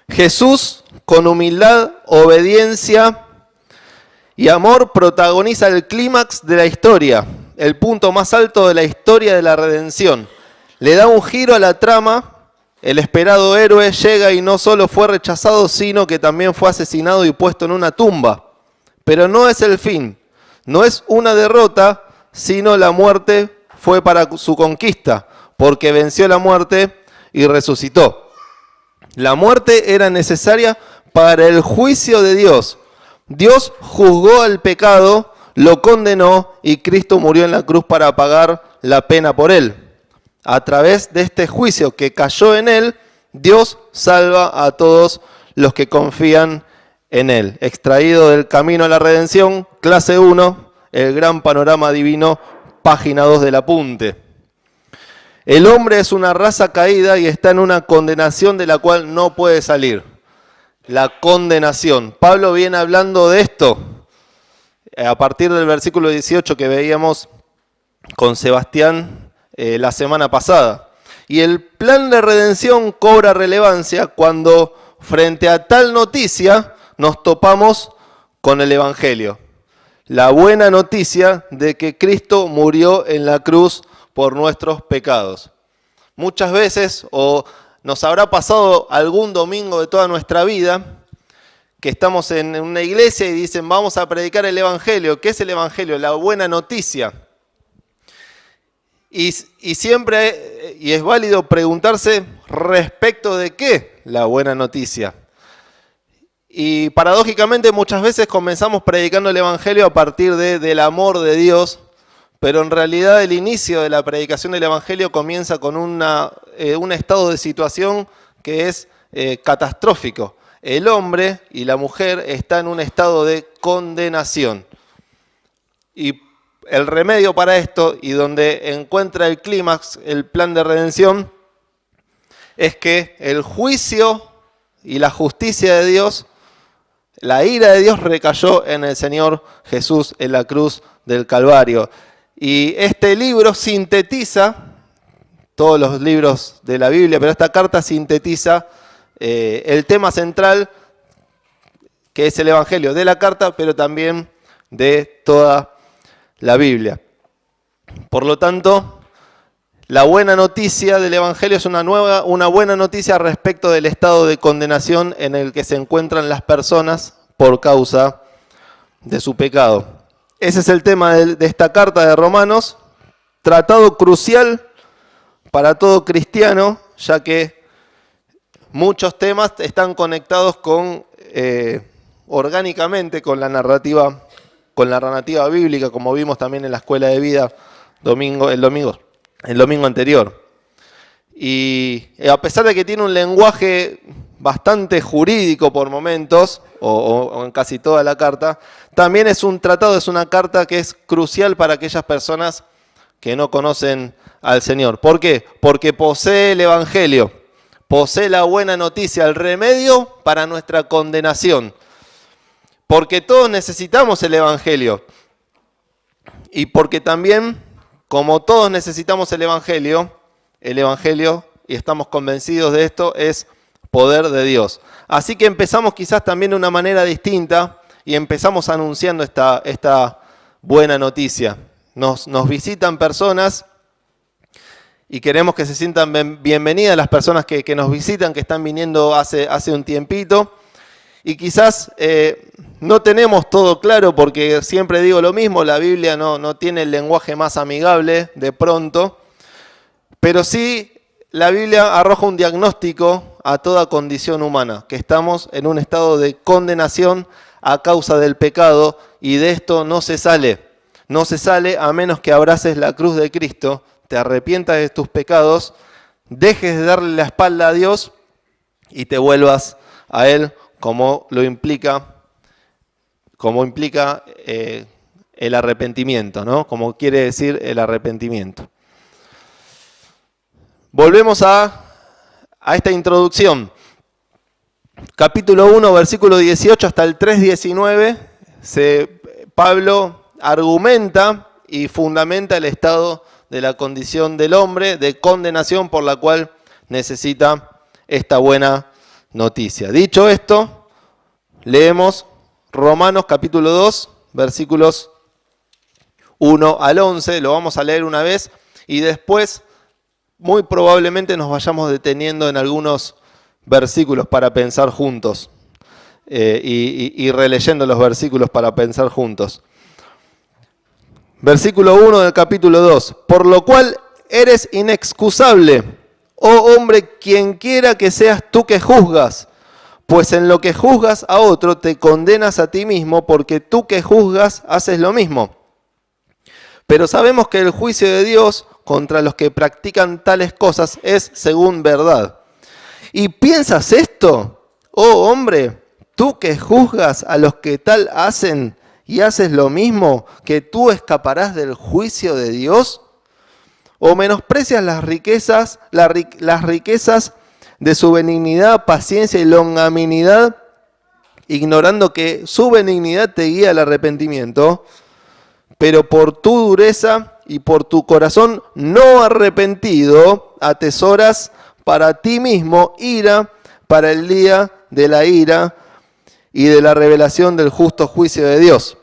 Jesús, con humildad, obediencia y amor, protagoniza el clímax de la historia, el punto más alto de la historia de la redención. Le da un giro a la trama. El esperado héroe llega y no solo fue rechazado, sino que también fue asesinado y puesto en una tumba. Pero no es el fin, no es una derrota, sino la muerte fue para su conquista, porque venció la muerte y resucitó. La muerte era necesaria para el juicio de Dios. Dios juzgó al pecado, lo condenó y Cristo murió en la cruz para pagar la pena por él. A través de este juicio que cayó en él, Dios salva a todos los que confían en él. Extraído del Camino a la Redención, clase 1, el gran panorama divino, página 2 del apunte. El hombre es una raza caída y está en una condenación de la cual no puede salir. La condenación. Pablo viene hablando de esto a partir del versículo 18 que veíamos con Sebastián la semana pasada. Y el plan de redención cobra relevancia cuando frente a tal noticia nos topamos con el Evangelio. La buena noticia de que Cristo murió en la cruz por nuestros pecados. Muchas veces, o nos habrá pasado algún domingo de toda nuestra vida, que estamos en una iglesia y dicen vamos a predicar el Evangelio. ¿Qué es el Evangelio? La buena noticia. Y siempre, y es válido preguntarse respecto de qué la buena noticia. Y paradójicamente muchas veces comenzamos predicando el Evangelio a partir del amor de Dios, pero en realidad el inicio de la predicación del Evangelio comienza con un estado de situación que es catastrófico. El hombre y la mujer están en un estado de condenación. Y el remedio para esto, y donde encuentra el clímax, el plan de redención, es que el juicio y la justicia de Dios, la ira de Dios recayó en el Señor Jesús en la cruz del Calvario. Y este libro sintetiza, todos los libros de la Biblia, pero esta carta sintetiza el tema central, que es el Evangelio de la carta, pero también de toda la Biblia. Por lo tanto, la buena noticia del Evangelio es una buena noticia respecto del estado de condenación en el que se encuentran las personas por causa de su pecado. Ese es el tema de esta carta de Romanos, tratado crucial para todo cristiano, ya que muchos temas están conectados orgánicamente con la narrativa bíblica, como vimos también en la escuela de vida el domingo anterior. Y a pesar de que tiene un lenguaje bastante jurídico por momentos, o en casi toda la carta, también es un tratado, es una carta que es crucial para aquellas personas que no conocen al Señor. ¿Por qué? Porque posee el Evangelio, posee la buena noticia, el remedio para nuestra condenación. Porque todos necesitamos el Evangelio. Y porque también, como todos necesitamos el Evangelio, y estamos convencidos de esto, es poder de Dios. Así que empezamos quizás también de una manera distinta y empezamos anunciando esta buena noticia. Nos visitan personas y queremos que se sientan bienvenidas las personas que nos visitan, que están viniendo hace un tiempito. Y quizás no tenemos todo claro porque siempre digo lo mismo, la Biblia no tiene el lenguaje más amigable de pronto, pero sí la Biblia arroja un diagnóstico a toda condición humana, que estamos en un estado de condenación a causa del pecado y de esto no se sale. No se sale a menos que abraces la cruz de Cristo, te arrepientas de tus pecados, dejes de darle la espalda a Dios y te vuelvas a Él como implica el arrepentimiento, ¿no? Como quiere decir el arrepentimiento. Volvemos a esta introducción. Capítulo 1, versículo 18 hasta el 3:19, Pablo argumenta y fundamenta el estado de la condición del hombre, de condenación por la cual necesita esta buena noticia. Dicho esto, leemos Romanos capítulo 2, versículos 1 al 11, lo vamos a leer una vez y después muy probablemente nos vayamos deteniendo en algunos versículos para pensar juntos y releyendo los versículos para pensar juntos. Versículo 1 del capítulo 2. Por lo cual eres inexcusable, oh hombre, quien quiera que seas tú que juzgas, pues en lo que juzgas a otro te condenas a ti mismo, porque tú que juzgas haces lo mismo. Pero sabemos que el juicio de Dios contra los que practican tales cosas es según verdad. ¿Y piensas esto, oh hombre, tú que juzgas a los que tal hacen y haces lo mismo, que tú escaparás del juicio de Dios? ¿O menosprecias las riquezas de su benignidad, paciencia y longanimidad, ignorando que su benignidad te guía al arrepentimiento? Pero por tu dureza y por tu corazón no arrepentido, atesoras para ti mismo ira para el día de la ira y de la revelación del justo juicio de Dios,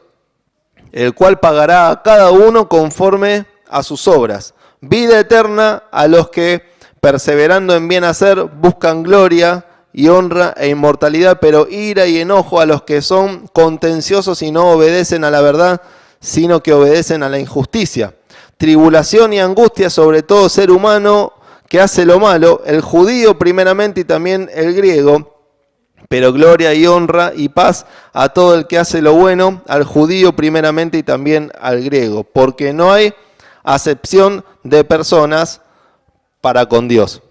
el cual pagará a cada uno conforme a sus obras. Vida eterna a los que, perseverando en bien hacer, buscan gloria y honra e inmortalidad, pero ira y enojo a los que son contenciosos y no obedecen a la verdad, sino que obedecen a la injusticia. Tribulación y angustia sobre todo ser humano que hace lo malo, el judío primeramente y también el griego, pero gloria y honra y paz a todo el que hace lo bueno, al judío primeramente y también al griego, porque no hay acepción de personas para con Dios.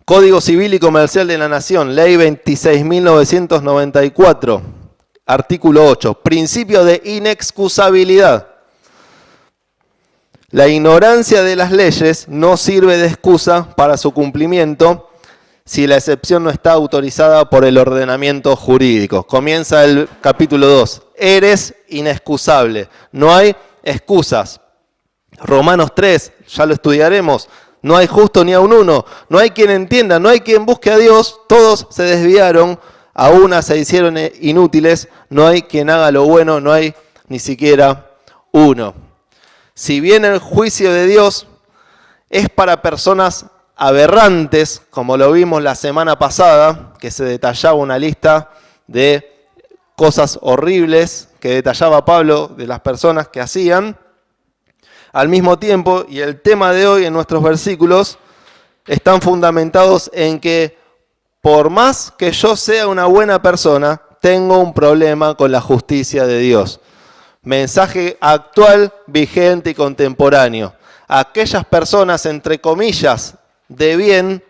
Código Civil y Comercial de la Nación, Ley 26.994, artículo 8, principio de inexcusabilidad. La ignorancia de las leyes no sirve de excusa para su cumplimiento si la excepción no está autorizada por el ordenamiento jurídico. Comienza el capítulo 2. Eres inexcusable. No hay excusas. Romanos 3, ya lo estudiaremos. No hay justo ni aun uno. No hay quien entienda, no hay quien busque a Dios. Todos se desviaron, a una se hicieron inútiles. No hay quien haga lo bueno, no hay ni siquiera uno. Si bien el juicio de Dios es para personas aberrantes, como lo vimos la semana pasada, que se detallaba una lista de cosas horribles que detallaba Pablo de las personas que hacían, al mismo tiempo, y el tema de hoy en nuestros versículos, están fundamentados en que por más que yo sea una buena persona, tengo un problema con la justicia de Dios. Mensaje actual, vigente y contemporáneo. Aquellas personas, entre comillas, de bien,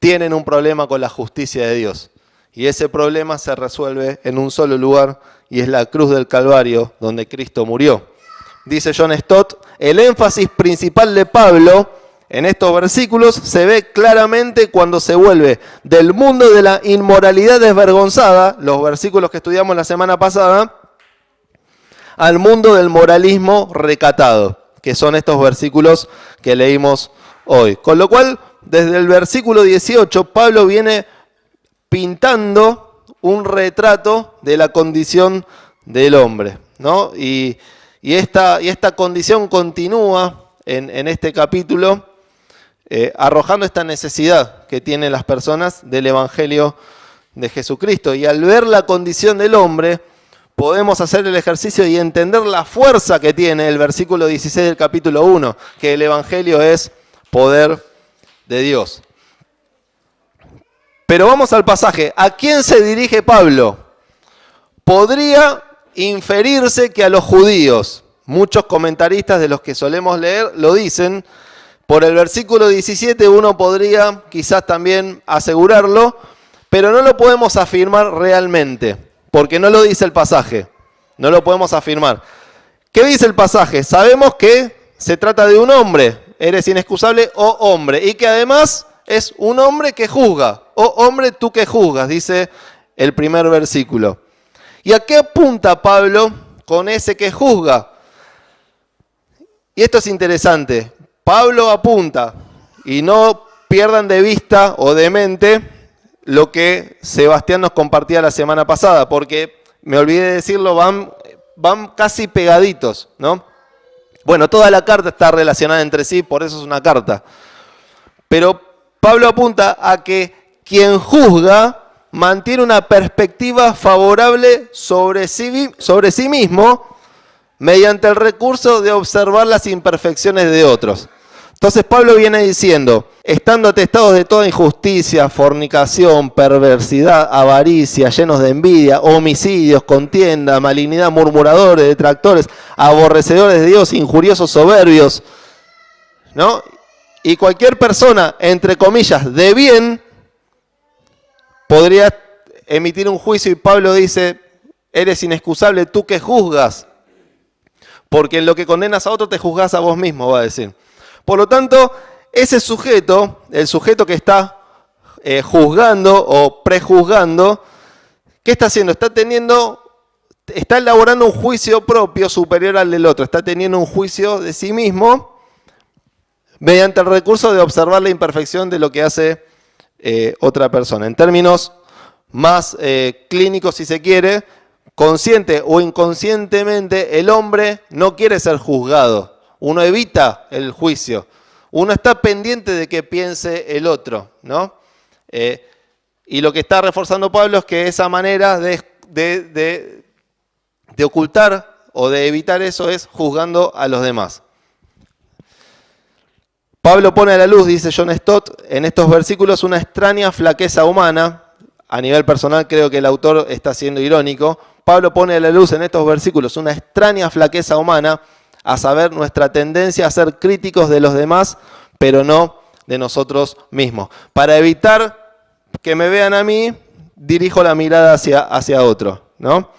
tienen un problema con la justicia de Dios. Y ese problema se resuelve en un solo lugar, y es la cruz del Calvario, donde Cristo murió. Dice John Stott, el énfasis principal de Pablo en estos versículos se ve claramente cuando se vuelve del mundo de la inmoralidad desvergonzada, los versículos que estudiamos la semana pasada, al mundo del moralismo recatado, que son estos versículos que leímos hoy. Con lo cual, desde el versículo 18, Pablo viene pintando un retrato de la condición del hombre, ¿no? Y esta condición continúa en este capítulo, arrojando esta necesidad que tienen las personas del Evangelio de Jesucristo. Y al ver la condición del hombre, podemos hacer el ejercicio y entender la fuerza que tiene el versículo 16 del capítulo 1, que el Evangelio es poder de Dios. Pero vamos al pasaje. ¿A quién se dirige Pablo? Podría inferirse que a los judíos. Muchos comentaristas de los que solemos leer lo dicen. Por el versículo 17 uno podría quizás también asegurarlo, pero no lo podemos afirmar realmente, porque no lo dice el pasaje. No lo podemos afirmar. ¿Qué dice el pasaje? Sabemos que se trata de un hombre, eres inexcusable, oh hombre, y que además es un hombre que juzga. Oh hombre, tú que juzgas, dice el primer versículo. ¿Y a qué apunta Pablo con ese que juzga? Y esto es interesante. Pablo apunta, y no pierdan de vista o de mente lo que Sebastián nos compartía la semana pasada, porque, me olvidé de decirlo, van casi pegaditos, ¿no? Bueno, toda la carta está relacionada entre sí, por eso es una carta. Pero Pablo apunta a que quien juzga mantiene una perspectiva favorable sobre sí mismo mediante el recurso de observar las imperfecciones de otros. Entonces Pablo viene diciendo, estando atestados de toda injusticia, fornicación, perversidad, avaricia, llenos de envidia, homicidios, contienda, malignidad, murmuradores, detractores, aborrecedores de Dios, injuriosos, soberbios, ¿no? Y cualquier persona, entre comillas, de bien, podría emitir un juicio y Pablo dice, eres inexcusable tú que juzgas, porque en lo que condenas a otro te juzgas a vos mismo, va a decir. Por lo tanto, ese sujeto, el sujeto que está juzgando o prejuzgando, ¿qué está haciendo? Está elaborando un juicio propio superior al del otro, está teniendo un juicio de sí mismo mediante el recurso de observar la imperfección de lo que hace otra persona. En términos más clínicos, si se quiere, consciente o inconscientemente, el hombre no quiere ser juzgado. Uno evita el juicio. Uno está pendiente de que piense el otro, ¿no? Y lo que está reforzando Pablo es que esa manera de ocultar o de evitar eso es juzgando a los demás. Pablo pone a la luz, dice John Stott, en estos versículos una extraña flaqueza humana. A nivel personal creo que el autor está siendo irónico. Pablo pone a la luz en estos versículos una extraña flaqueza humana, a saber, nuestra tendencia a ser críticos de los demás, pero no de nosotros mismos. Para evitar que me vean a mí, dirijo la mirada hacia otro, ¿no?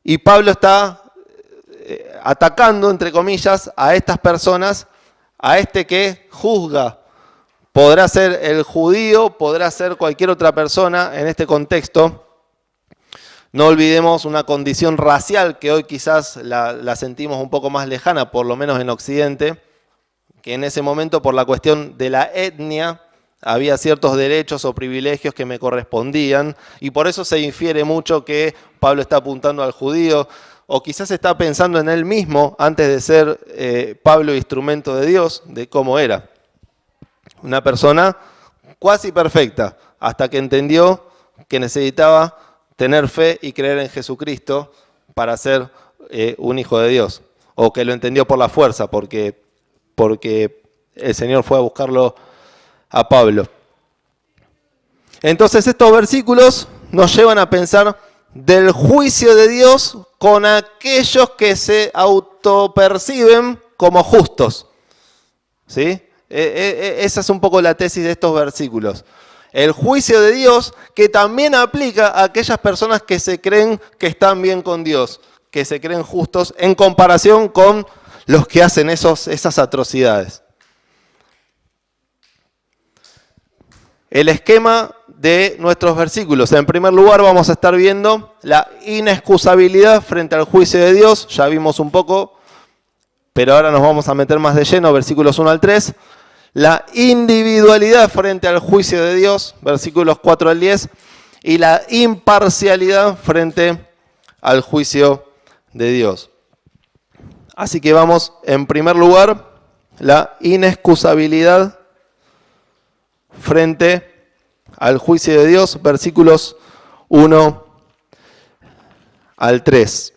Y Pablo está atacando, entre comillas, a estas personas, a este que juzga. Podrá ser el judío, podrá ser cualquier otra persona en este contexto. No olvidemos una condición racial que hoy quizás la sentimos un poco más lejana, por lo menos en Occidente, que en ese momento por la cuestión de la etnia había ciertos derechos o privilegios que me correspondían y por eso se infiere mucho que Pablo está apuntando al judío o quizás está pensando en él mismo antes de ser Pablo instrumento de Dios, de cómo era. Una persona cuasi perfecta hasta que entendió que necesitaba tener fe y creer en Jesucristo para ser un hijo de Dios. O que lo entendió por la fuerza, porque el Señor fue a buscarlo a Pablo. Entonces estos versículos nos llevan a pensar del juicio de Dios con aquellos que se autoperciben como justos. ¿Sí? Esa es un poco la tesis de estos versículos. El juicio de Dios que también aplica a aquellas personas que se creen que están bien con Dios, que se creen justos en comparación con los que hacen esas atrocidades. El esquema de nuestros versículos. En primer lugar vamos a estar viendo la inexcusabilidad frente al juicio de Dios. Ya vimos un poco, pero ahora nos vamos a meter más de lleno, versículos 1 al 3. La individualidad frente al juicio de Dios, versículos 4 al 10, y la imparcialidad frente al juicio de Dios. Así que vamos, en primer lugar, la inexcusabilidad frente al juicio de Dios, versículos 1 al 3.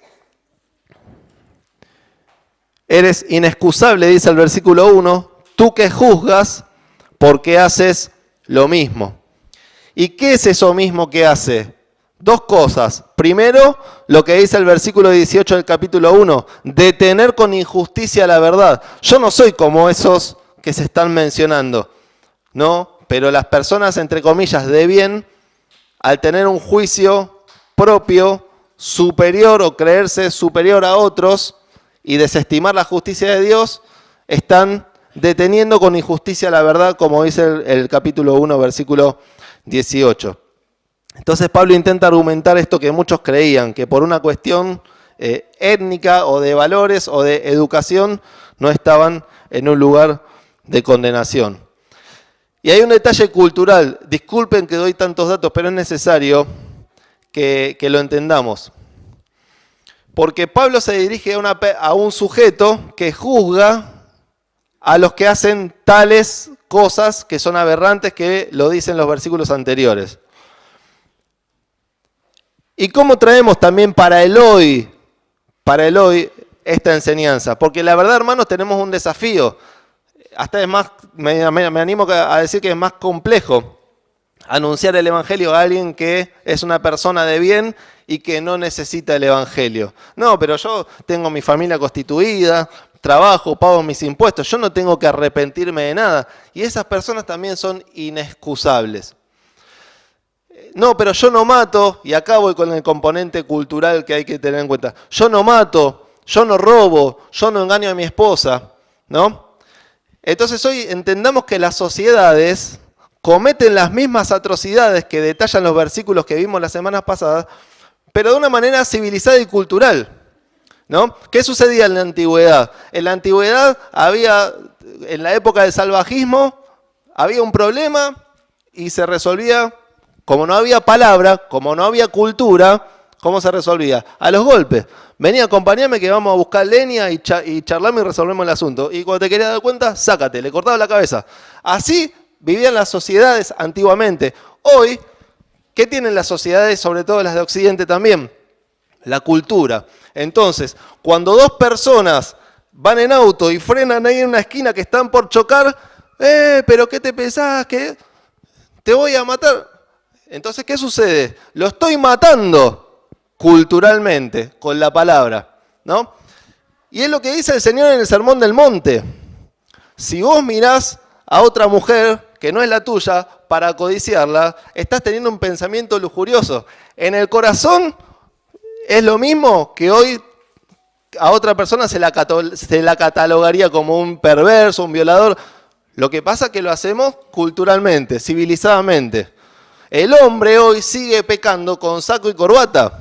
Eres inexcusable, dice el versículo 1, tú que juzgas porque haces lo mismo. ¿Y qué es eso mismo que hace? Dos cosas. Primero, lo que dice el versículo 18 del capítulo 1, detener con injusticia la verdad. Yo no soy como esos que se están mencionando, ¿no? Pero las personas, entre comillas, de bien, al tener un juicio propio, superior o creerse superior a otros y desestimar la justicia de Dios, están deteniendo con injusticia la verdad, como dice el capítulo 1, versículo 18. Entonces Pablo intenta argumentar esto que muchos creían, que por una cuestión étnica o de valores o de educación no estaban en un lugar de condenación. Y hay un detalle cultural. Disculpen que doy tantos datos, pero es necesario que lo entendamos. Porque Pablo se dirige a un sujeto que juzga a los que hacen tales cosas que son aberrantes, que lo dicen los versículos anteriores. ¿Y cómo traemos también para el hoy esta enseñanza? Porque la verdad, hermanos, tenemos un desafío. Hasta es más, me animo a decir que es más complejo anunciar el evangelio a alguien que es una persona de bien y que no necesita el evangelio. No, pero yo tengo mi familia constituida, trabajo, pago mis impuestos, yo no tengo que arrepentirme de nada. Y esas personas también son inexcusables. No, pero yo no mato, y acá voy con el componente cultural que hay que tener en cuenta. Yo no mato, yo no robo, yo no engaño a mi esposa, ¿no? Entonces hoy entendamos que las sociedades cometen las mismas atrocidades que detallan los versículos que vimos las semanas pasadas, pero de una manera civilizada y cultural, ¿no? ¿Qué sucedía en la antigüedad? En la antigüedad en la época del salvajismo, había un problema y se resolvía, como no había palabra, como no había cultura, ¿cómo se resolvía? A los golpes. Vení, acompañame que vamos a buscar leña y charlamos y resolvemos el asunto. Y cuando te querías dar cuenta, sácate, le cortaba la cabeza. Así vivían las sociedades antiguamente. Hoy, ¿qué tienen las sociedades, sobre todo las de Occidente también? La cultura. Entonces, cuando dos personas van en auto y frenan ahí en una esquina que están por chocar, pero ¿qué te pensás? ¿Que te voy a matar? Entonces, ¿qué sucede? Lo estoy matando culturalmente, con la palabra, ¿no? Y es lo que dice el Señor en el Sermón del Monte. Si vos mirás a otra mujer que no es la tuya para codiciarla, estás teniendo un pensamiento lujurioso. En el corazón es lo mismo que hoy a otra persona se la catalogaría como un perverso, un violador. Lo que pasa es que lo hacemos culturalmente, civilizadamente. El hombre hoy sigue pecando con saco y corbata,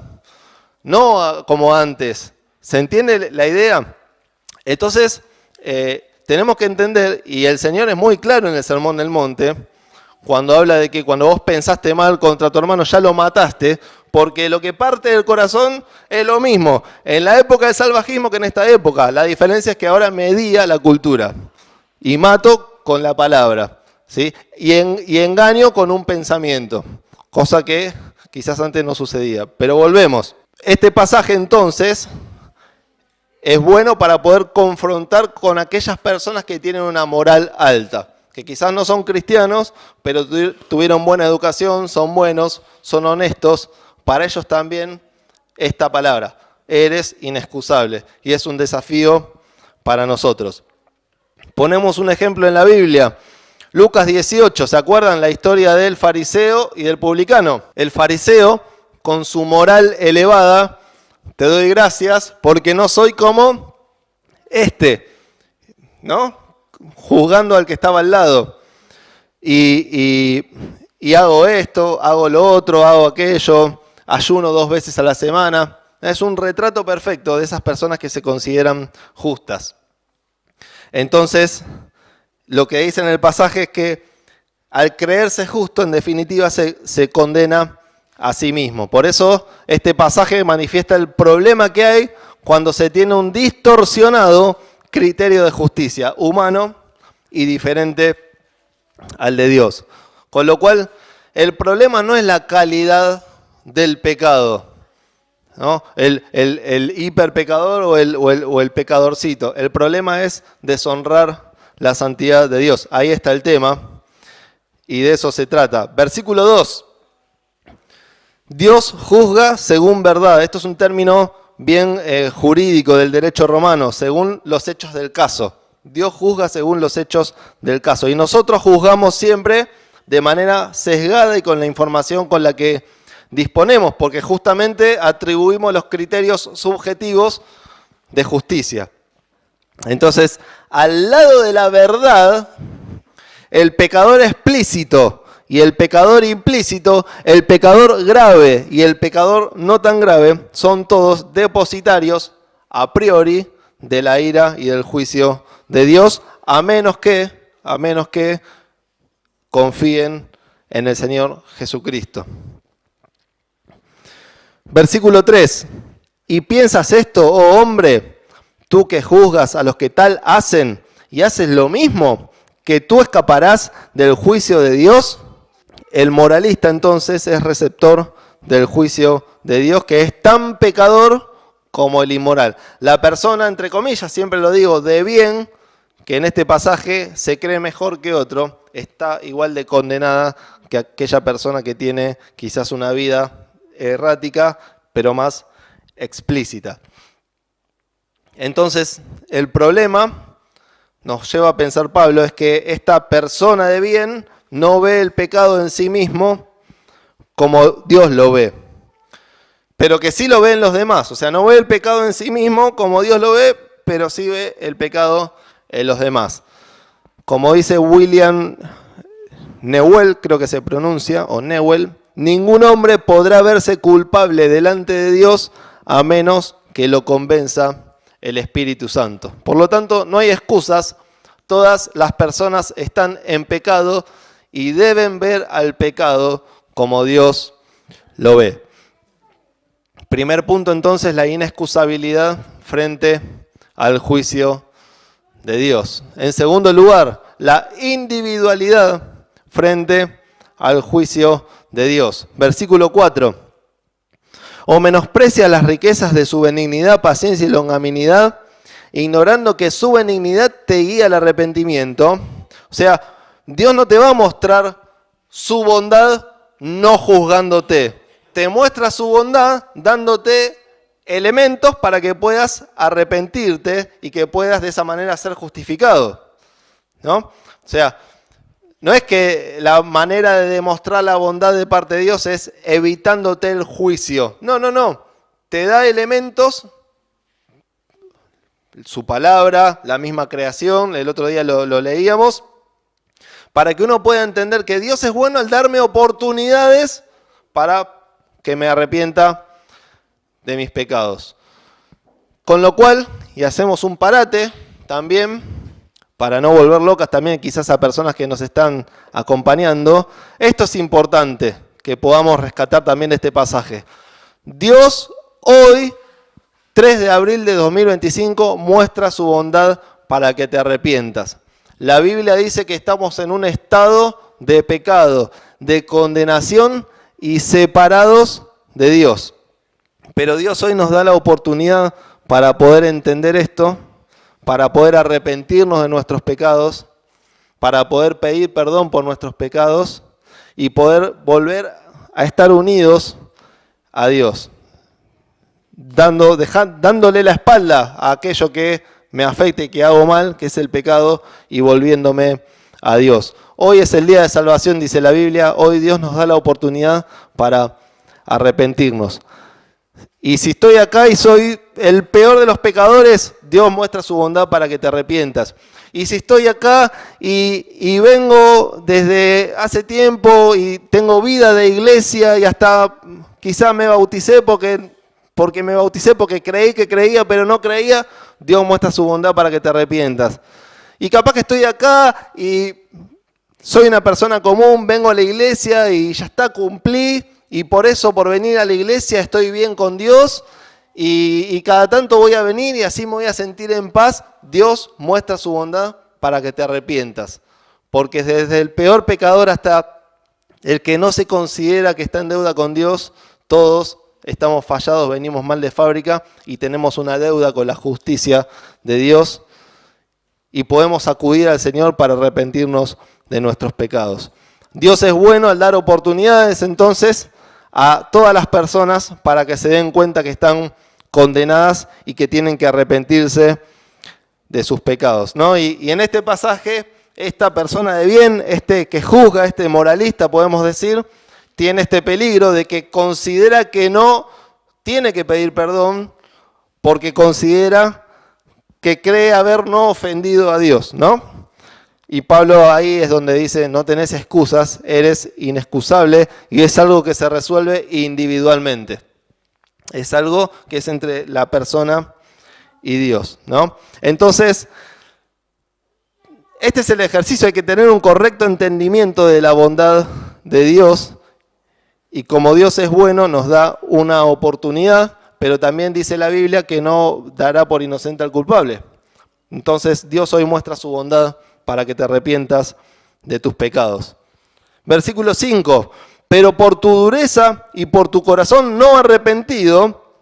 no como antes. ¿Se entiende la idea? Entonces, tenemos que entender, y el Señor es muy claro en el Sermón del Monte, cuando habla de que cuando vos pensaste mal contra tu hermano ya lo mataste, porque lo que parte del corazón es lo mismo en la época del salvajismo que en esta época. La diferencia es que ahora medía la cultura y mato con la palabra, ¿sí? Y engaño con un pensamiento, cosa que quizás antes no sucedía. Pero volvemos. Este pasaje entonces es bueno para poder confrontar con aquellas personas que tienen una moral alta, que quizás no son cristianos, pero tuvieron buena educación, son buenos, son honestos. Para ellos también esta palabra, eres inexcusable, y es un desafío para nosotros. Ponemos un ejemplo en la Biblia. Lucas 18, ¿se acuerdan la historia del fariseo y del publicano? El fariseo, con su moral elevada, te doy gracias porque no soy como ¿no? Juzgando al que estaba al lado. Y hago esto, hago lo otro, hago aquello, ayuno 2 veces a la semana. Es un retrato perfecto de esas personas que se consideran justas. Entonces, lo que dice en el pasaje es que al creerse justo, en definitiva, se condena a sí mismo. Por eso, este pasaje manifiesta el problema que hay cuando se tiene un distorsionado criterio de justicia humano y diferente al de Dios. Con lo cual, el problema no es la calidad del pecado, ¿no? El hiperpecador o el pecadorcito. El problema es deshonrar la santidad de Dios. Ahí está el tema y de eso se trata. Versículo 2. Dios juzga según verdad. Esto es un término bien jurídico del derecho romano, según los hechos del caso. Dios juzga según los hechos del caso. Y nosotros juzgamos siempre de manera sesgada y con la información con la que disponemos, porque justamente atribuimos los criterios subjetivos de justicia. Entonces, al lado de la verdad, el pecador explícito y el pecador implícito, el pecador grave y el pecador no tan grave, son todos depositarios a priori de la ira y del juicio de Dios, a menos que confíen en el Señor Jesucristo. Versículo 3. ¿Y piensas esto, oh hombre, tú que juzgas a los que tal hacen y haces lo mismo, que tú escaparás del juicio de Dios? El moralista entonces es receptor del juicio de Dios, que es tan pecador como el inmoral. La persona, entre comillas, siempre lo digo, de bien, que en este pasaje se cree mejor que otro, está igual de condenada que aquella persona que tiene quizás una vida errática, pero más explícita. Entonces, el problema, nos lleva a pensar Pablo, es que esta persona de bien no ve el pecado en sí mismo como Dios lo ve, pero que sí lo ve en los demás. O sea, no ve el pecado en sí mismo como Dios lo ve, pero sí ve el pecado en los demás. Como dice William Newell, creo que se pronuncia, o Newell, ningún hombre podrá verse culpable delante de Dios a menos que lo convenza el Espíritu Santo. Por lo tanto, no hay excusas. Todas las personas están en pecado y deben ver al pecado como Dios lo ve. Primer punto entonces, la inexcusabilidad frente al juicio de Dios. En segundo lugar, la individualidad frente al juicio de Dios. Versículo 4. O menosprecia las riquezas de su benignidad, paciencia y longanimidad, ignorando que su benignidad te guía al arrepentimiento. O sea, Dios no te va a mostrar su bondad no juzgándote. Te muestra su bondad dándote elementos para que puedas arrepentirte y que puedas de esa manera ser justificado, ¿no? O sea, no es que la manera de demostrar la bondad de parte de Dios es evitándote el juicio. No. Te da elementos, su palabra, la misma creación, el otro día lo leíamos, para que uno pueda entender que Dios es bueno al darme oportunidades para que me arrepienta de mis pecados. Con lo cual, y hacemos un parate también, para no volver locas también quizás a personas que nos están acompañando, esto es importante que podamos rescatar también de este pasaje. Dios hoy, 3 de abril de 2025, muestra su bondad para que te arrepientas. La Biblia dice que estamos en un estado de pecado, de condenación y separados de Dios. Pero Dios hoy nos da la oportunidad para poder entender esto, para poder arrepentirnos de nuestros pecados, para poder pedir perdón por nuestros pecados y poder volver a estar unidos a Dios, dándole la espalda a aquello que me afecta y que hago mal, que es el pecado, y volviéndome a Dios. Hoy es el día de salvación, dice la Biblia, hoy Dios nos da la oportunidad para arrepentirnos. Y si estoy acá y soy el peor de los pecadores, Dios muestra su bondad para que te arrepientas. Y si estoy acá y vengo desde hace tiempo y tengo vida de iglesia y hasta quizás me bauticé porque me bauticé porque creí que creía pero no creía, Dios muestra su bondad para que te arrepientas. Y capaz que estoy acá y soy una persona común, vengo a la iglesia y ya está, cumplí. Y por eso, por venir a la iglesia, estoy bien con Dios y cada tanto voy a venir y así me voy a sentir en paz. Dios muestra su bondad para que te arrepientas. Porque desde el peor pecador hasta el que no se considera que está en deuda con Dios, todos estamos fallados, venimos mal de fábrica y tenemos una deuda con la justicia de Dios y podemos acudir al Señor para arrepentirnos de nuestros pecados. Dios es bueno al dar oportunidades entonces a todas las personas para que se den cuenta que están condenadas y que tienen que arrepentirse de sus pecados, ¿no? Y en este pasaje, esta persona de bien, este que juzga, este moralista, podemos decir, tiene este peligro de que considera que no tiene que pedir perdón porque considera que cree haber no ofendido a Dios, ¿no? Y Pablo ahí es donde dice, no tenés excusas, eres inexcusable y es algo que se resuelve individualmente. Es algo que es entre la persona y Dios, ¿no? Entonces, Este es el ejercicio, hay que tener un correcto entendimiento de la bondad de Dios. Y como Dios es bueno, nos da una oportunidad, pero también dice la Biblia que no dará por inocente al culpable. Entonces Dios hoy muestra su bondad para que te arrepientas de tus pecados. Versículo 5. Pero por tu dureza y por tu corazón no arrepentido,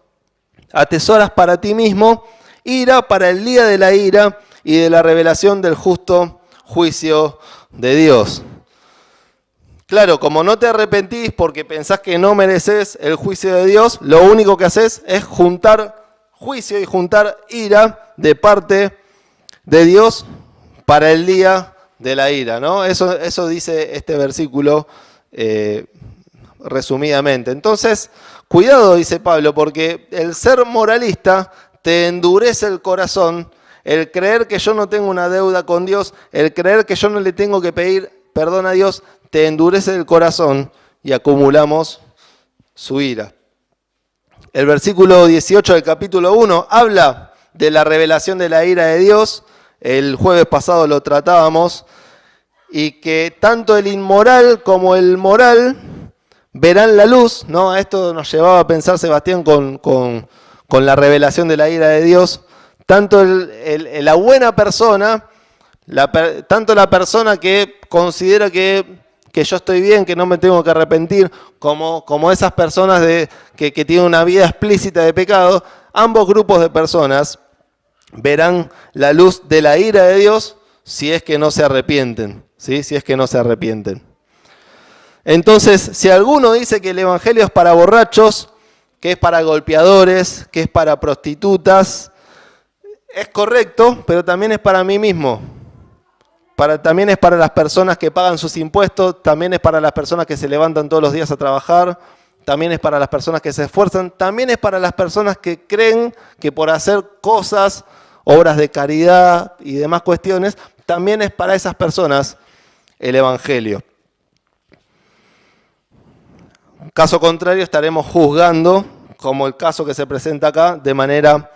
atesoras para ti mismo ira para el día de la ira y de la revelación del justo juicio de Dios. Claro, como no te arrepentís porque pensás que no mereces el juicio de Dios, lo único que haces es juntar juicio y juntar ira de parte de Dios para el día de la ira, ¿no? Eso dice este versículo resumidamente. Entonces, cuidado, dice Pablo, porque el ser moralista te endurece el corazón, el creer que yo no tengo una deuda con Dios, el creer que yo no le tengo que pedir perdón a Dios, te endurece el corazón y acumulamos su ira. El versículo 18 del capítulo 1 habla de la revelación de la ira de Dios. El jueves pasado lo tratábamos. Y que tanto el inmoral como el moral verán la luz, ¿no? A esto nos llevaba a pensar Sebastián con la revelación de la ira de Dios. Tanto la buena persona, tanto la persona que considera que yo estoy bien, que no me tengo que arrepentir, como esas personas que tienen una vida explícita de pecado, ambos grupos de personas verán la luz de la ira de Dios si es que no se arrepienten. ¿Sí? Si es que no se arrepienten. Entonces, si alguno dice que el evangelio es para borrachos, que es para golpeadores, que es para prostitutas, es correcto, pero también es para mí mismo. También es para las personas que pagan sus impuestos, también es para las personas que se levantan todos los días a trabajar, también es para las personas que se esfuerzan, también es para las personas que creen que por hacer cosas, obras de caridad y demás cuestiones, también es para esas personas el evangelio. Caso contrario, estaremos juzgando, como el caso que se presenta acá, de manera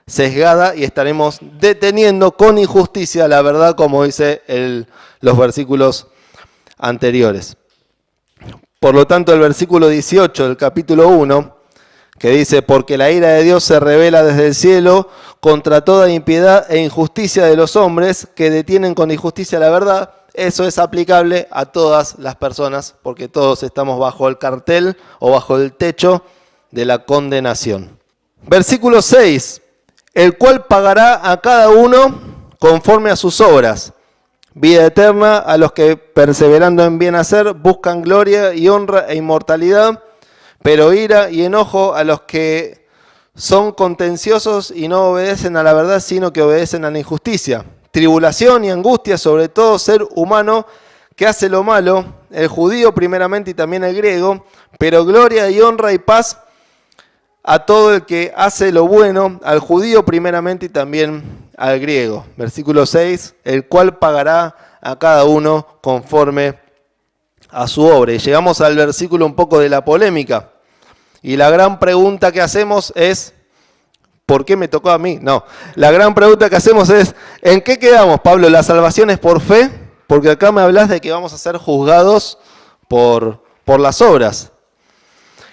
sesgada y estaremos deteniendo con injusticia la verdad, como dice los versículos anteriores. Por lo tanto, el versículo 18 del capítulo 1, que dice, porque la ira de Dios se revela desde el cielo contra toda impiedad e injusticia de los hombres que detienen con injusticia la verdad. Eso es aplicable a todas las personas, porque todos estamos bajo el cartel o bajo el techo de la condenación. Versículo 6, el cual pagará a cada uno conforme a sus obras. Vida eterna a los que, perseverando en bien hacer, buscan gloria y honra e inmortalidad, pero ira y enojo a los que son contenciosos y no obedecen a la verdad, sino que obedecen a la injusticia. Tribulación y angustia sobre todo ser humano que hace lo malo, el judío primeramente y también el griego, pero gloria y honra y paz a todo el que hace lo bueno, al judío primeramente y también al griego. Versículo 6, el cual pagará a cada uno conforme a su obra. Y llegamos al versículo un poco de la polémica. Y la gran pregunta que hacemos es, ¿por qué me tocó a mí? No, la gran pregunta que hacemos es, ¿en qué quedamos, Pablo? ¿La salvación es por fe? Porque acá me hablas de que vamos a ser juzgados por las obras.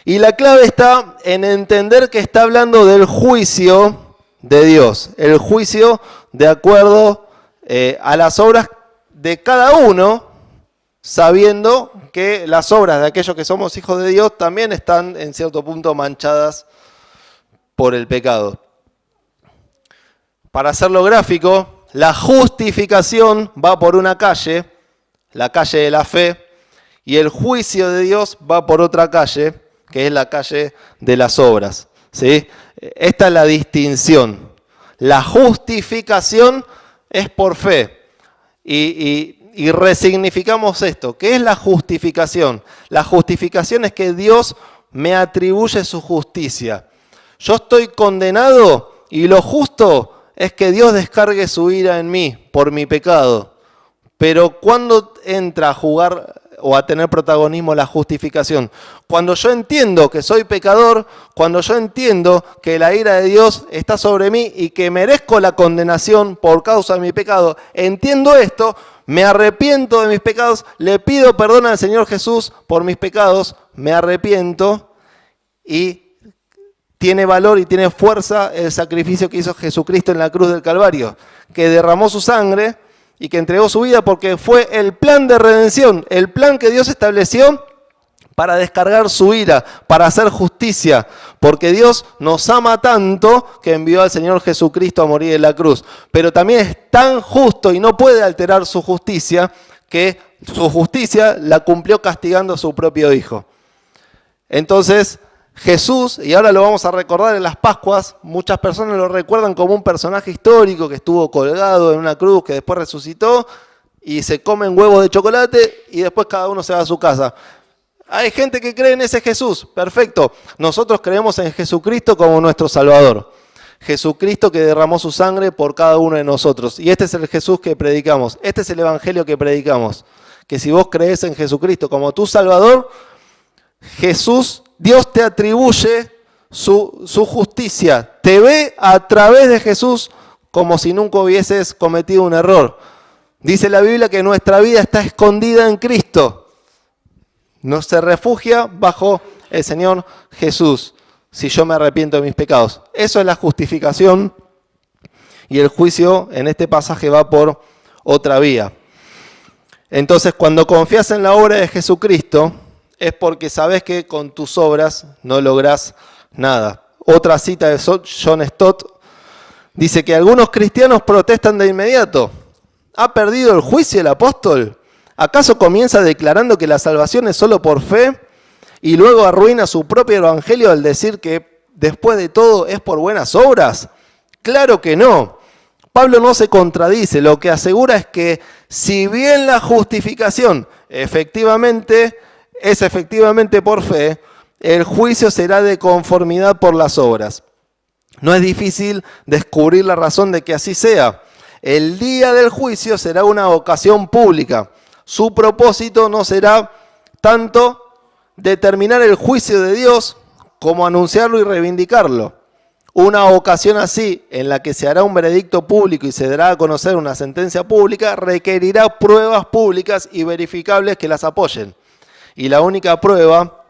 Y la clave está en entender que está hablando del juicio de Dios, el juicio de acuerdo a las obras de cada uno, sabiendo que las obras de aquellos que somos hijos de Dios también están en cierto punto manchadas por el pecado. Para hacerlo gráfico, la justificación va por una calle, la calle de la fe, y el juicio de Dios va por otra calle, que es la calle de las obras. ¿Sí? Esta es la distinción. La justificación es por fe. Y resignificamos esto. ¿Qué es la justificación? La justificación es que Dios me atribuye su justicia. Yo estoy condenado y lo justo es que Dios descargue su ira en mí por mi pecado. Pero ¿cuándo entra a jugar o a tener protagonismo la justificación. Cuando yo entiendo que soy pecador, cuando yo entiendo que la ira de Dios está sobre mí y que merezco la condenación por causa de mi pecado, entiendo esto, me arrepiento de mis pecados, le pido perdón al Señor Jesús por mis pecados, me arrepiento y tiene valor y tiene fuerza el sacrificio que hizo Jesucristo en la cruz del Calvario, que derramó su sangre y que entregó su vida porque fue el plan de redención, el plan que Dios estableció para descargar su ira, para hacer justicia, porque Dios nos ama tanto que envió al Señor Jesucristo a morir en la cruz. Pero también es tan justo y no puede alterar su justicia, que su justicia la cumplió castigando a su propio Hijo. Entonces, Jesús, y ahora lo vamos a recordar en las Pascuas, muchas personas lo recuerdan como un personaje histórico que estuvo colgado en una cruz, que después resucitó, y se comen huevos de chocolate, y después cada uno se va a su casa. Hay gente que cree en ese Jesús, perfecto. Nosotros creemos en Jesucristo como nuestro Salvador. Jesucristo que derramó su sangre por cada uno de nosotros. Y este es el Jesús que predicamos, este es el Evangelio que predicamos. Que si vos crees en Jesucristo como tu Salvador, Jesús, Dios te atribuye su justicia, te ve a través de Jesús como si nunca hubieses cometido un error. Dice la Biblia que nuestra vida está escondida en Cristo. No se refugia bajo el Señor Jesús si yo me arrepiento de mis pecados. Eso es la justificación y el juicio en este pasaje va por otra vía. Entonces, cuando confías en la obra de Jesucristo, es porque sabes que con tus obras no lográs nada. Otra cita de John Stott dice que algunos cristianos protestan de inmediato. ¿Ha perdido el juicio el apóstol? ¿Acaso comienza declarando que la salvación es solo por fe y luego arruina su propio evangelio al decir que después de todo es por buenas obras? Claro que no. Pablo no se contradice, lo que asegura es que si bien la justificación es efectivamente por fe, el juicio será de conformidad por las obras. No es difícil descubrir la razón de que así sea. El día del juicio será una ocasión pública. Su propósito no será tanto determinar el juicio de Dios como anunciarlo y reivindicarlo. Una ocasión así, en la que se hará un veredicto público y se dará a conocer una sentencia pública, requerirá pruebas públicas y verificables que las apoyen. Y la única prueba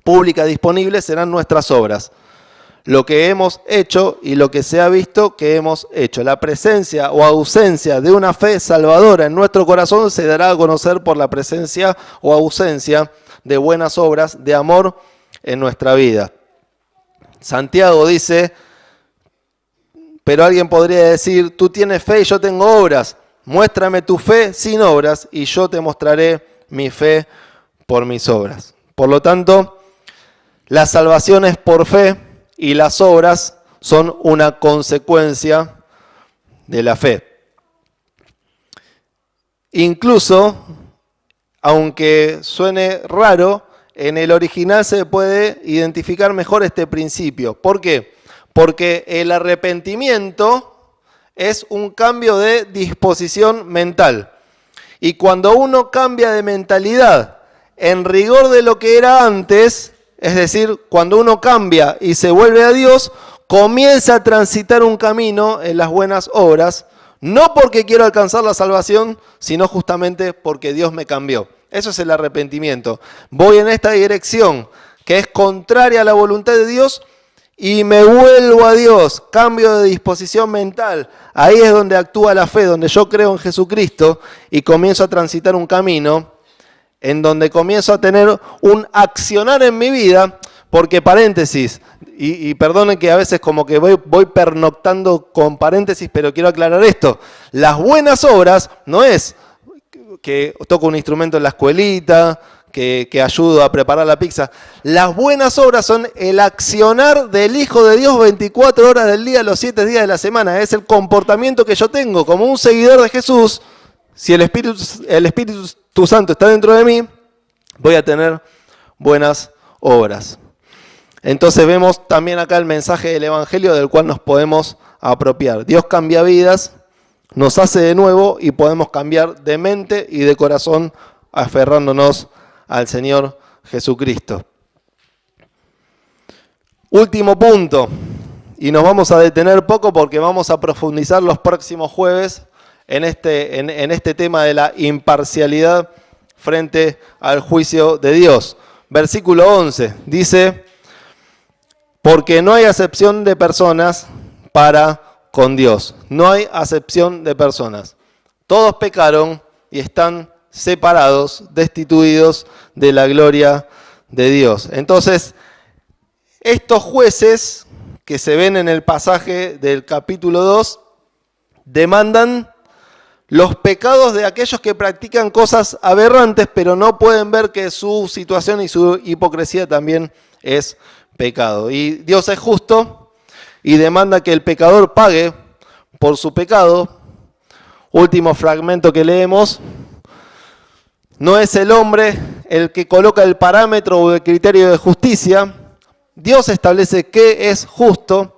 pública disponible serán nuestras obras. Lo que hemos hecho y lo que se ha visto que hemos hecho. La presencia o ausencia de una fe salvadora en nuestro corazón se dará a conocer por la presencia o ausencia de buenas obras de amor en nuestra vida. Santiago dice, pero alguien podría decir, tú tienes fe y yo tengo obras. Muéstrame tu fe sin obras y yo te mostraré mi fe por mis obras. Por lo tanto, la salvación es por fe y las obras son una consecuencia de la fe. Incluso, aunque suene raro, en el original se puede identificar mejor este principio. ¿Por qué? Porque el arrepentimiento es un cambio de disposición mental. Y cuando uno cambia de mentalidad en rigor de lo que era antes, es decir, cuando uno cambia y se vuelve a Dios, comienza a transitar un camino en las buenas obras, no porque quiero alcanzar la salvación, sino justamente porque Dios me cambió. Eso es el arrepentimiento. Voy en esta dirección que es contraria a la voluntad de Dios y me vuelvo a Dios, cambio de disposición mental. Ahí es donde actúa la fe, donde yo creo en Jesucristo y comienzo a transitar un camino en donde comienzo a tener un accionar en mi vida, porque paréntesis, y perdonen que a veces como que voy pernoctando con paréntesis, pero quiero aclarar esto. Las buenas obras no es que toco un instrumento en la escuelita, que ayudo a preparar la pizza. Las buenas obras son el accionar del Hijo de Dios 24 horas del día, los 7 días de la semana. Es el comportamiento que yo tengo como un seguidor de Jesús. Si el Espíritu Santo está dentro de mí, voy a tener buenas obras. Entonces vemos también acá el mensaje del Evangelio del cual nos podemos apropiar. Dios cambia vidas, nos hace de nuevo y podemos cambiar de mente y de corazón aferrándonos al Señor Jesucristo. Último punto, y nos vamos a detener poco porque vamos a profundizar los próximos jueves en este tema de la imparcialidad frente al juicio de Dios. Versículo 11 dice: porque no hay acepción de personas para con Dios. No hay acepción de personas. Todos pecaron y están separados, destituidos de la gloria de Dios. Entonces, estos jueces que se ven en el pasaje del capítulo 2 demandan los pecados de aquellos que practican cosas aberrantes, pero no pueden ver que su situación y su hipocresía también es pecado. Y Dios es justo y demanda que el pecador pague por su pecado. Último fragmento que leemos: no es el hombre el que coloca el parámetro o el criterio de justicia. Dios establece qué es justo,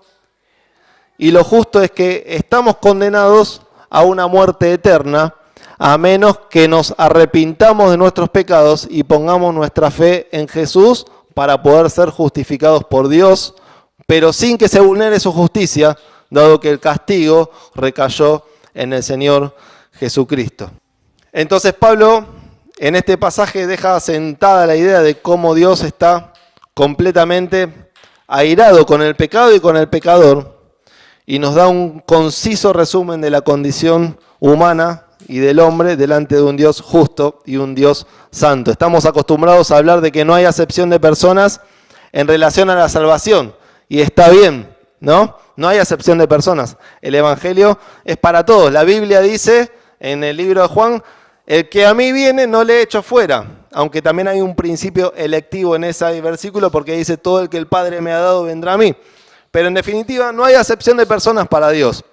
y lo justo es que estamos condenados a una muerte eterna, a menos que nos arrepintamos de nuestros pecados y pongamos nuestra fe en Jesús para poder ser justificados por Dios, pero sin que se vulnere su justicia, dado que el castigo recayó en el Señor Jesucristo. Entonces Pablo en este pasaje deja sentada la idea de cómo Dios está completamente airado con el pecado y con el pecador, y nos da un conciso resumen de la condición humana y del hombre delante de un Dios justo y un Dios santo. Estamos acostumbrados a hablar de que no hay acepción de personas en relación a la salvación, y está bien, ¿no? No hay acepción de personas. El Evangelio es para todos. La Biblia dice en el libro de Juan: el que a mí viene no le echo fuera. Aunque también hay un principio electivo en ese versículo, porque dice: todo el que el Padre me ha dado vendrá a mí. Pero en definitiva no hay acepción de personas para Dios.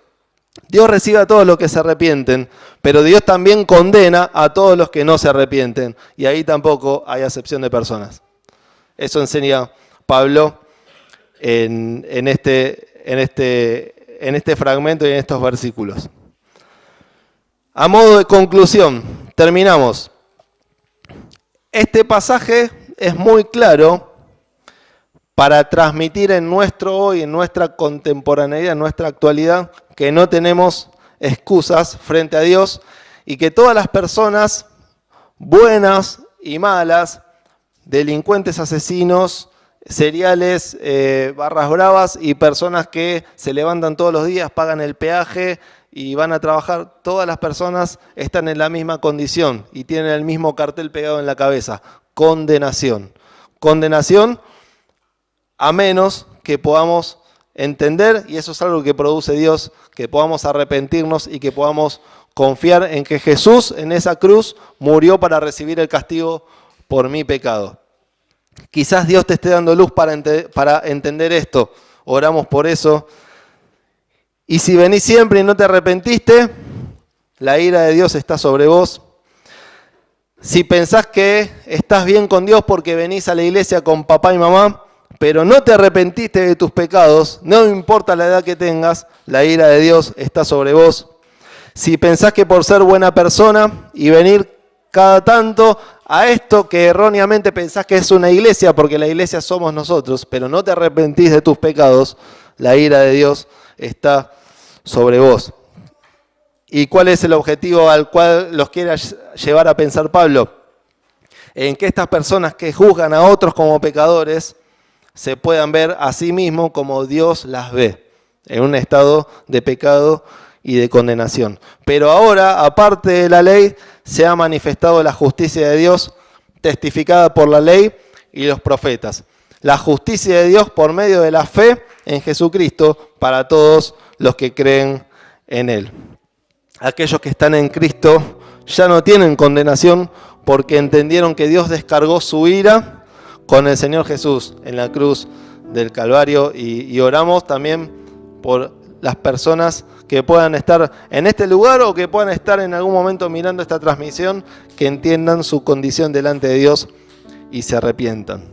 Dios recibe a todos los que se arrepienten, pero Dios también condena a todos los que no se arrepienten. Y ahí tampoco hay acepción de personas. Eso enseña Pablo en este fragmento y en estos versículos. A modo de conclusión, terminamos. Este pasaje es muy claro para transmitir en nuestro hoy, en nuestra contemporaneidad, en nuestra actualidad, que no tenemos excusas frente a Dios y que todas las personas buenas y malas, delincuentes, asesinos, seriales, barras bravas y personas que se levantan todos los días, pagan el peaje y van a trabajar, todas las personas están en la misma condición y tienen el mismo cartel pegado en la cabeza: condenación. Condenación, a menos que podamos entender, y eso es algo que produce Dios, que podamos arrepentirnos y que podamos confiar en que Jesús en esa cruz murió para recibir el castigo por mi pecado. Quizás Dios te esté dando luz para entender esto. Oramos por eso. Y si venís siempre y no te arrepentiste, la ira de Dios está sobre vos. Si pensás que estás bien con Dios porque venís a la iglesia con papá y mamá, pero no te arrepentiste de tus pecados, no importa la edad que tengas, la ira de Dios está sobre vos. Si pensás que por ser buena persona y venir cada tanto a esto que erróneamente pensás que es una iglesia, porque la iglesia somos nosotros, pero no te arrepentís de tus pecados, la ira de Dios está sobre vos. ¿Y cuál es el objetivo al cual los quiere llevar a pensar Pablo? En que estas personas que juzgan a otros como pecadores se puedan ver a sí mismos como Dios las ve, en un estado de pecado y de condenación. Pero ahora, aparte de la ley, se ha manifestado la justicia de Dios, testificada por la ley y los profetas. La justicia de Dios por medio de la fe en Jesucristo para todos los que creen en Él. Aquellos que están en Cristo ya no tienen condenación porque entendieron que Dios descargó su ira con el Señor Jesús en la cruz del Calvario, y oramos también por las personas que puedan estar en este lugar o que puedan estar en algún momento mirando esta transmisión, que entiendan su condición delante de Dios y se arrepientan.